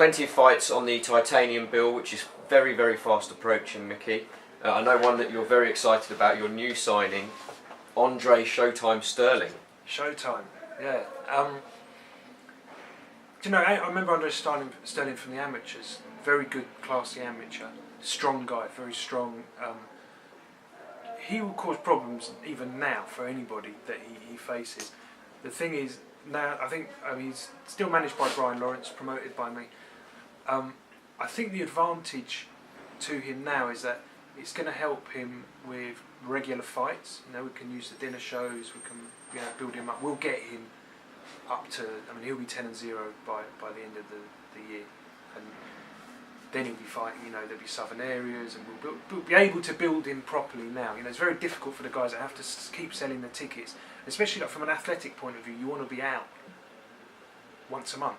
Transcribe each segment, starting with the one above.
plenty of fights on the titanium bill, which is very, very fast approaching, Mickey. I know one that you're very excited about, your new signing, Andre Showtime Sterling. Showtime, yeah. Do you know, I remember Andre Sterling from the amateurs. Very good, classy amateur. Strong guy, very strong. He will cause problems even now for anybody that he faces. The thing is, now I think he's still managed by Brian Lawrence, promoted by me. I think the advantage to him now is that it's going to help him with regular fights. You know, we can use the dinner shows, we can build him up. We'll get him up to, he'll be 10-0 by the end of the year. And then he'll be fighting, there'll be southern areas, and we'll be able to build him properly now. It's very difficult for the guys that have to keep selling the tickets, especially from an athletic point of view. You want to be out once a month.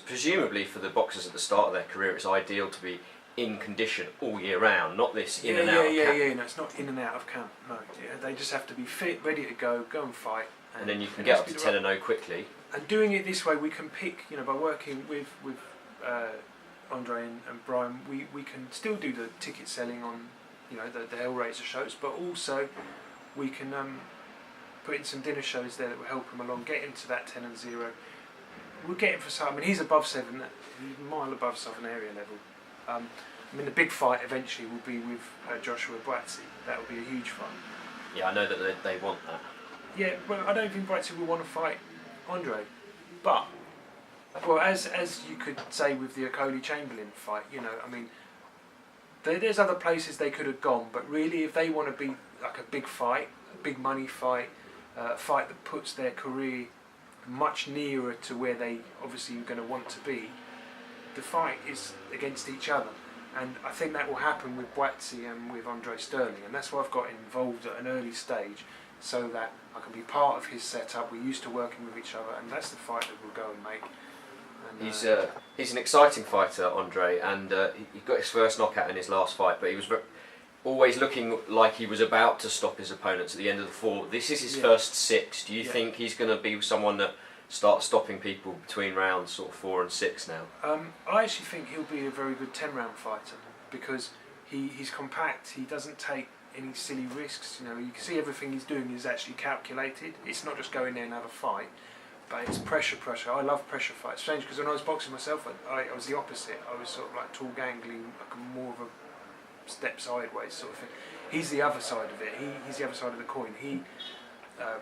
Presumably for the boxers at the start of their career, it's ideal to be in condition all year round, not this in and out of camp. No, it's not in and out of camp. No, they just have to be fit, ready to go and fight. And then you can get up to 10-0 quickly. And doing it this way, we can pick, by working with Andre and Brian, we can still do the ticket selling on, the Hellraiser shows, but also we can put in some dinner shows there that will help him along, get him to that 10-0. We'll get him for some. He's above 7, he's a mile above Southern area level. The big fight eventually will be with Joshua Boazzi. That will be a huge fight. Yeah, I know that they want that. Yeah, well, I don't think Boazzi will want to fight Andre, but as you could say with the Okoli Chamberlain fight, there's other places they could have gone, but really, if they want to be like a big fight, a big money fight, a fight that puts their career much nearer to where they obviously are going to want to be, the fight is against each other. And I think that will happen with Boazzi and with Andre Sterling, and that's why I've got involved at an early stage, so that I can be part of his setup. We're used to working with each other, and that's the fight that we'll go and make. And, he's an exciting fighter, Andre, and he got his first knockout in his last fight, but he was always looking like he was about to stop his opponents at the end of the 4. This is his first 6. Do you think he's going to be someone that starts stopping people between rounds sort of 4 and 6 now? I actually think he'll be a very good 10-round fighter, because he's compact, he doesn't take any silly risks. You can see everything he's doing is actually calculated. It's not just go in there and have a fight, but it's pressure. I love pressure fights. Strange, because when I was boxing myself, I was the opposite. I was sort of like tall, gangling, like more of a step sideways sort of thing. He's the other side of it. He's the other side of the coin. He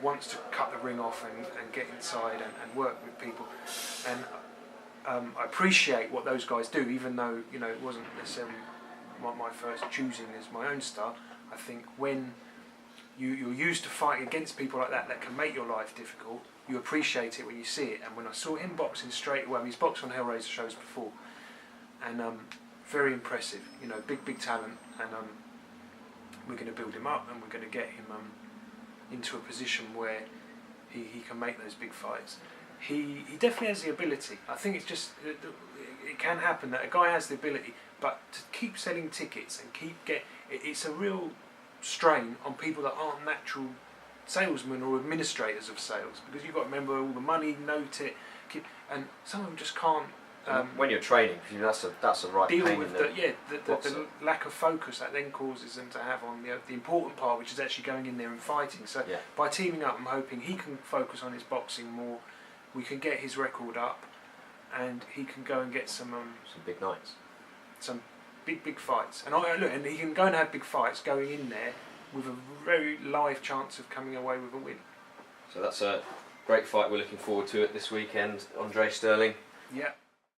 wants to cut the ring off and get inside and work with people. And I appreciate what those guys do, even though it wasn't necessarily my first choosing as my own style. I think when you're used to fighting against people like that can make your life difficult, you appreciate it when you see it. And when I saw him boxing straight away, he's boxed on Hellraiser shows before, and very impressive. Big talent, and we're going to build him up, and we're going to get him into a position where he can make those big fights. He definitely has the ability. I think it's just it can happen that a guy has the ability, but to keep selling tickets and it's a real strain on people that aren't natural salesmen or administrators of sales, because you've got to remember all the money, note it, and some of them just can't. When you're training, that's a right deal pain with the lack of focus that then causes them to have on the important part, which is actually going in there and fighting. So by teaming up, I'm hoping he can focus on his boxing more. We can get his record up, and he can go and get some big nights, some big fights. And he can go and have big fights going in there with a very live chance of coming away with a win. So that's a great fight. We're looking forward to it this weekend. Andre Sterling. Yeah.